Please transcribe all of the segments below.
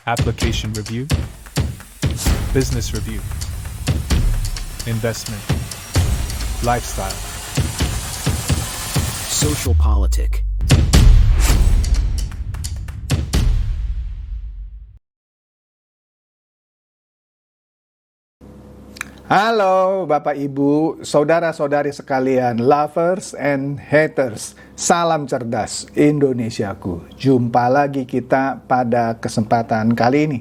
application review, business review, investment, lifestyle, social politic. Halo Bapak Ibu, saudara-saudari sekalian, lovers and haters. Salam cerdas Indonesiaku. Jumpa lagi kita pada kesempatan kali ini.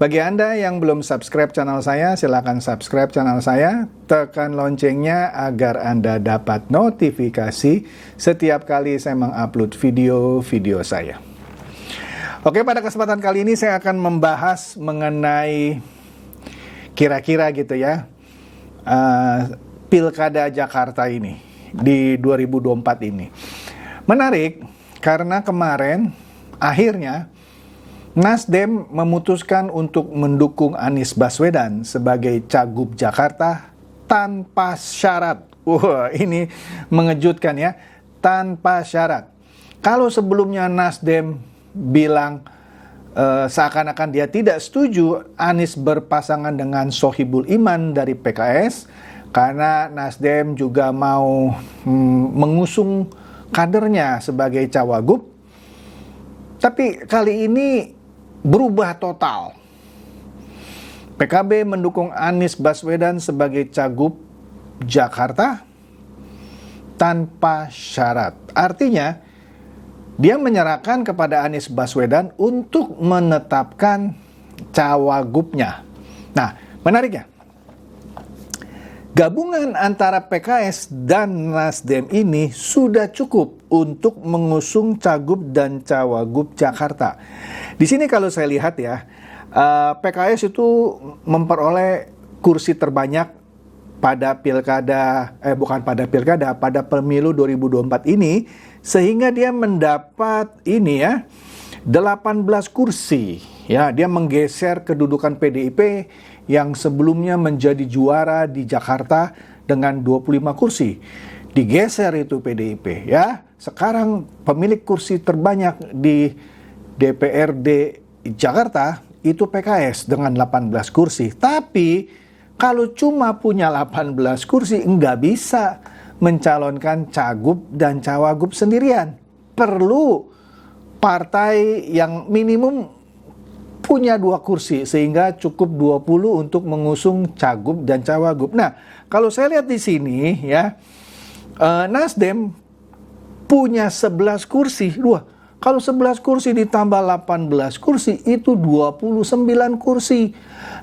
Bagi Anda yang belum subscribe channel saya, silakan subscribe channel saya. Tekan loncengnya agar Anda dapat notifikasi setiap kali saya mengupload video-video saya. Oke, pada kesempatan kali ini saya akan membahas mengenai kira-kira gitu ya, Pilkada Jakarta ini di 2024 ini. Menarik karena kemarin akhirnya Nasdem memutuskan untuk mendukung Anies Baswedan sebagai Cagup Jakarta tanpa syarat. Wah, ini mengejutkan ya, tanpa syarat. Kalau sebelumnya Nasdem bilang seakan-akan dia tidak setuju Anies berpasangan dengan Sohibul Iman dari PKS karena Nasdem juga mau mengusung kadernya sebagai cawagup. Tapi kali ini berubah total. PKB mendukung Anies Baswedan sebagai Cagup Jakarta tanpa syarat. Artinya dia menyerahkan kepada Anies Baswedan untuk menetapkan cawagupnya. Nah, menariknya, gabungan antara PKS dan Nasdem ini sudah cukup untuk mengusung Cagup dan Cawagup Jakarta. Di sini kalau saya lihat ya, PKS itu memperoleh kursi terbanyak pada pada pemilu 2024 ini, sehingga dia mendapat 18 kursi. Ya, dia menggeser kedudukan PDIP yang sebelumnya menjadi juara di Jakarta dengan 25 kursi. Digeser itu PDIP ya. Sekarang pemilik kursi terbanyak di DPRD Jakarta itu PKS dengan 18 kursi. Tapi kalau cuma punya 18 kursi, nggak bisa mencalonkan cagup dan cawagup sendirian. Perlu partai yang minimum punya 2 kursi, sehingga cukup 20 untuk mengusung cagup dan cawagup. Nah, kalau saya lihat di sini ya, Nasdem punya 11 kursi. Wah, kalau 11 kursi ditambah 18 kursi, itu 29 kursi.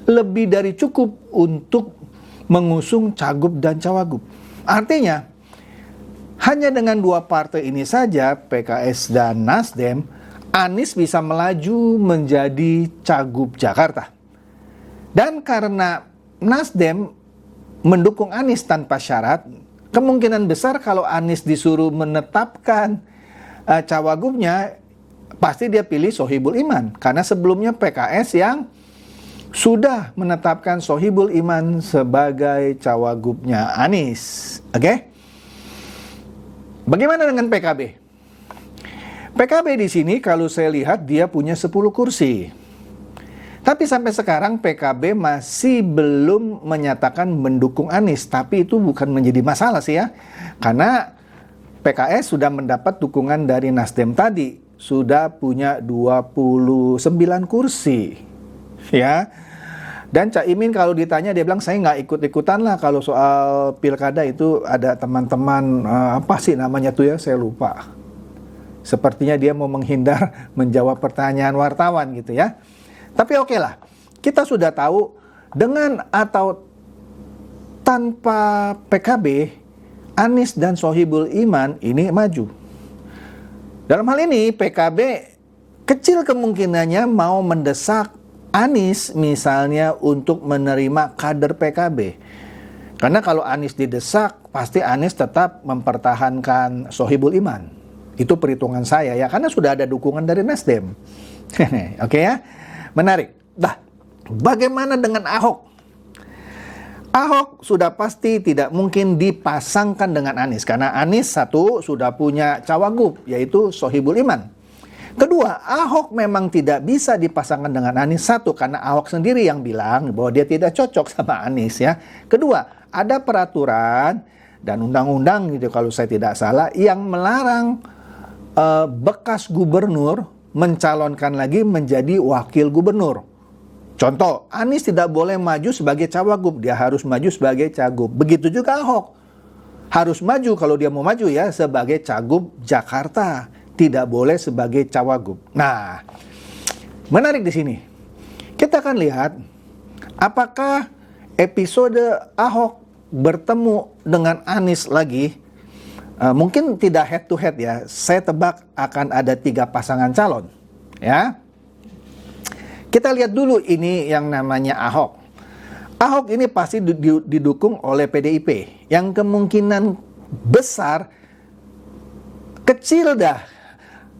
Lebih dari cukup untuk mengusung cagup dan cawagup. Artinya, hanya dengan 2 partai ini saja, PKS dan Nasdem, Anies bisa melaju menjadi Cagup Jakarta. Dan karena Nasdem mendukung Anies tanpa syarat, kemungkinan besar kalau Anies disuruh menetapkan cawagupnya, pasti dia pilih Sohibul Iman. Karena sebelumnya PKS yang sudah menetapkan Sohibul Iman sebagai cawagupnya Anies. Oke? Bagaimana dengan PKB? PKB di sini kalau saya lihat dia punya 10 kursi. Tapi sampai sekarang PKB masih belum menyatakan mendukung Anies. Tapi itu bukan menjadi masalah sih ya. Karena PKS sudah mendapat dukungan dari Nasdem tadi. Sudah punya 29 kursi. Ya. Dan Cak Imin kalau ditanya dia bilang saya nggak ikut-ikutan lah kalau soal pilkada itu ada teman-teman apa sih namanya tuh ya, saya lupa. Sepertinya dia mau menghindar menjawab pertanyaan wartawan gitu ya. Tapi oke lah, kita sudah tahu dengan atau tanpa PKB, Anies dan Sohibul Iman ini maju. Dalam hal ini PKB kecil kemungkinannya mau mendesak Anies misalnya untuk menerima kader PKB. Karena kalau Anies didesak, pasti Anies tetap mempertahankan Sohibul Iman. Itu perhitungan saya ya, karena sudah ada dukungan dari Nasdem. Oke ya, menarik. Nah, bagaimana dengan Ahok? Ahok sudah pasti tidak mungkin dipasangkan dengan Anies. Karena Anies satu sudah punya cawagup, yaitu Sohibul Iman. Kedua, Ahok memang tidak bisa dipasangkan dengan Anies. Satu, karena Ahok sendiri yang bilang bahwa dia tidak cocok sama Anies ya. Kedua, ada peraturan dan undang-undang gitu kalau saya tidak salah yang melarang bekas gubernur mencalonkan lagi menjadi wakil gubernur. Contoh, Anies tidak boleh maju sebagai cawagup, dia harus maju sebagai cagup. Begitu juga Ahok. Harus maju kalau dia mau maju ya sebagai cagup Jakarta, tidak boleh sebagai cawagup. Nah, menarik di sini. Kita akan lihat apakah episode Ahok bertemu dengan Anies lagi, mungkin tidak head to head ya. Saya tebak akan ada 3 pasangan calon ya. Kita lihat dulu ini yang namanya Ahok. Ahok ini pasti didukung oleh PDIP yang kemungkinan besar kecil dah,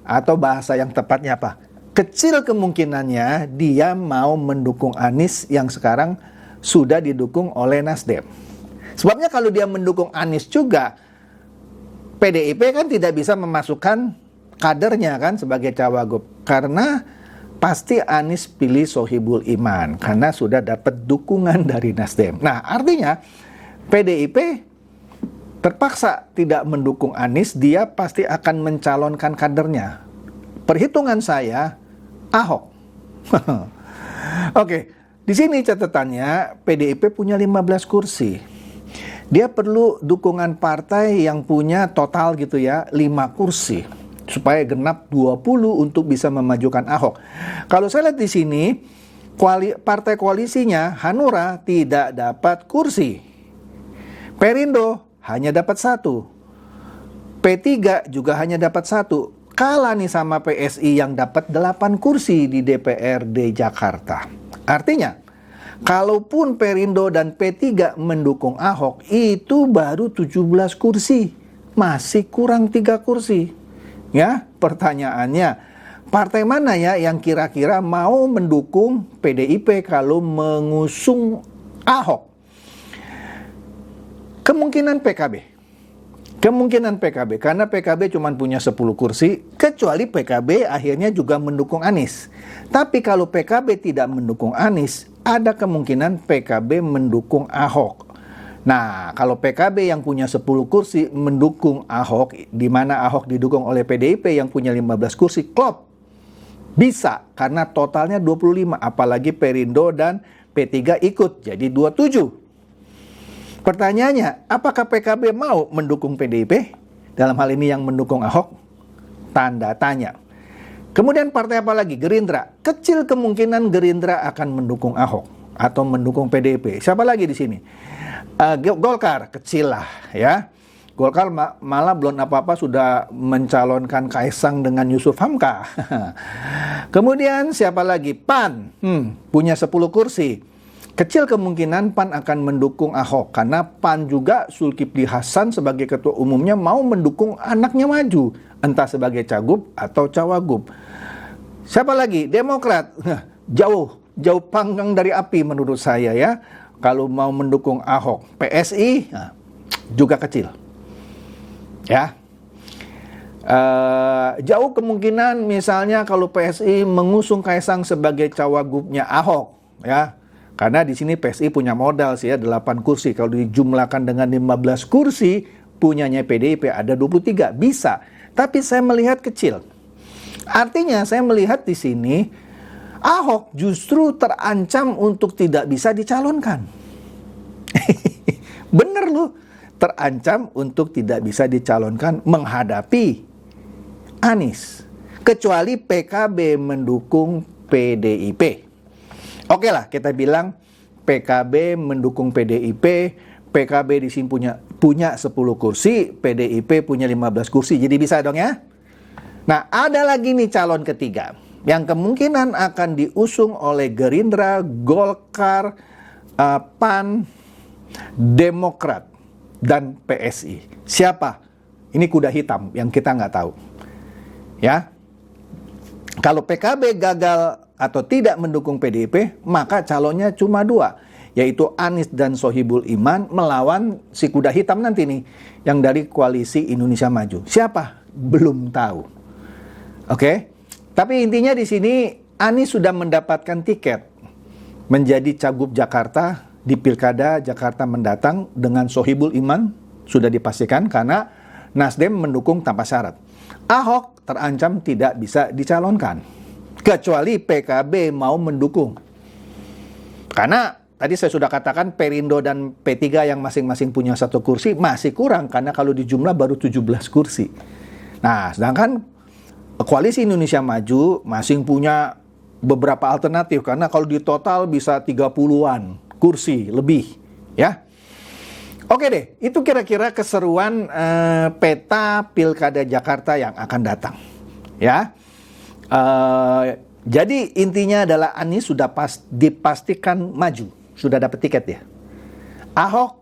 atau bahasa yang tepatnya apa? Kecil kemungkinannya dia mau mendukung Anies yang sekarang sudah didukung oleh Nasdem. Sebabnya kalau dia mendukung Anies juga, PDIP kan tidak bisa memasukkan kadernya kan sebagai cawagup, karena pasti Anies pilih Sohibul Iman karena sudah dapat dukungan dari Nasdem. Nah, artinya PDIP terpaksa tidak mendukung Anies, dia pasti akan mencalonkan kadernya. Perhitungan saya, Ahok. Oke, di sini catatannya PDIP punya 15 kursi. Dia perlu dukungan partai yang punya total gitu ya, 5 kursi. Supaya genap 20 untuk bisa memajukan Ahok. Kalau saya lihat di sini, partai koalisinya Hanura tidak dapat kursi. Perindo hanya dapat 1. P3 juga hanya dapat 1. Kalah nih sama PSI yang dapat 8 kursi di DPRD Jakarta. Artinya, kalaupun Perindo dan P3 mendukung Ahok, itu baru 17 kursi. Masih kurang 3 kursi. Ya, pertanyaannya, partai mana ya yang kira-kira mau mendukung PDIP kalau mengusung Ahok? Kemungkinan PKB, karena PKB cuma punya 10 kursi, kecuali PKB akhirnya juga mendukung Anies. Tapi kalau PKB tidak mendukung Anies, ada kemungkinan PKB mendukung Ahok. Nah, kalau PKB yang punya 10 kursi mendukung Ahok, di mana Ahok didukung oleh PDIP yang punya 15 kursi, klop. Bisa, karena totalnya 25, apalagi Perindo dan P3 ikut, jadi 27. Pertanyaannya, apakah PKB mau mendukung PDIP? Dalam hal ini yang mendukung Ahok? Tanda tanya. Kemudian partai apa lagi? Gerindra. Kecil kemungkinan Gerindra akan mendukung Ahok atau mendukung PDIP. Siapa lagi di sini? Golkar, kecil lah ya. Golkar malah belum apa-apa sudah mencalonkan Kaisang dengan Yusuf Hamka. Kemudian siapa lagi? PAN, punya 10 kursi. Kecil kemungkinan PAN akan mendukung Ahok, karena PAN juga Zulkifli Hasan sebagai ketua umumnya mau mendukung anaknya maju, entah sebagai cagup atau cawagup. Siapa lagi? Demokrat, jauh panggang dari api menurut saya ya. Kalau mau mendukung Ahok, PSI juga kecil, ya. Jauh kemungkinan misalnya kalau PSI mengusung Kaisang sebagai cawagupnya Ahok, ya. Karena di sini PSI punya modal sih ya, 8 kursi. Kalau dijumlahkan dengan 15 kursi, punyanya PDIP ada 23, bisa. Tapi saya melihat kecil. Artinya saya melihat di sini Ahok justru terancam untuk tidak bisa dicalonkan. Bener loh, terancam untuk tidak bisa dicalonkan menghadapi Anies. Kecuali PKB mendukung PDIP. Oke lah, kita bilang PKB mendukung PDIP, PKB di sini punya 10 kursi, PDIP punya 15 kursi, jadi bisa dong ya. Nah, ada lagi nih calon ketiga yang kemungkinan akan diusung oleh Gerindra, Golkar, PAN, Demokrat, dan PSI. Siapa? Ini kuda hitam yang kita nggak tahu. Ya, kalau PKB gagal atau tidak mendukung PDIP, maka calonnya cuma 2, yaitu Anies dan Sohibul Iman melawan si kuda hitam nanti nih, yang dari Koalisi Indonesia Maju. Siapa? Belum tahu. Oke? Tapi intinya di sini Anies sudah mendapatkan tiket menjadi Cagup Jakarta di Pilkada Jakarta mendatang dengan Sohibul Iman, sudah dipastikan karena Nasdem mendukung tanpa syarat. Ahok terancam tidak bisa dicalonkan kecuali PKB mau mendukung. Karena tadi saya sudah katakan Perindo dan P3 yang masing-masing punya 1 kursi masih kurang karena kalau dijumlah baru 17 kursi. Nah, sedangkan Koalisi Indonesia Maju masing punya beberapa alternatif karena kalau di total bisa 30-an kursi lebih, ya. Oke deh, itu kira-kira keseruan peta Pilkada Jakarta yang akan datang, ya. Jadi intinya adalah Anies sudah dipastikan maju, sudah dapat tiket ya. Ahok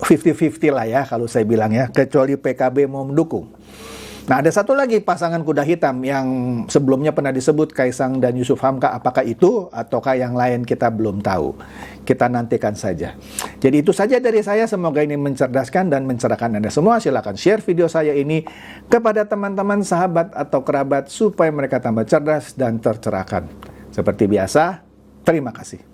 50-50 lah ya kalau saya bilang ya, kecuali PKB mau mendukung. Nah, ada satu lagi pasangan kuda hitam yang sebelumnya pernah disebut Kaisang dan Yusuf Hamka. Apakah itu ataukah yang lain kita belum tahu. Kita nantikan saja. Jadi itu saja dari saya. Semoga ini mencerdaskan dan mencerahkan Anda semua. Silakan share video saya ini kepada teman-teman, sahabat atau kerabat supaya mereka tambah cerdas dan tercerahkan. Seperti biasa, terima kasih.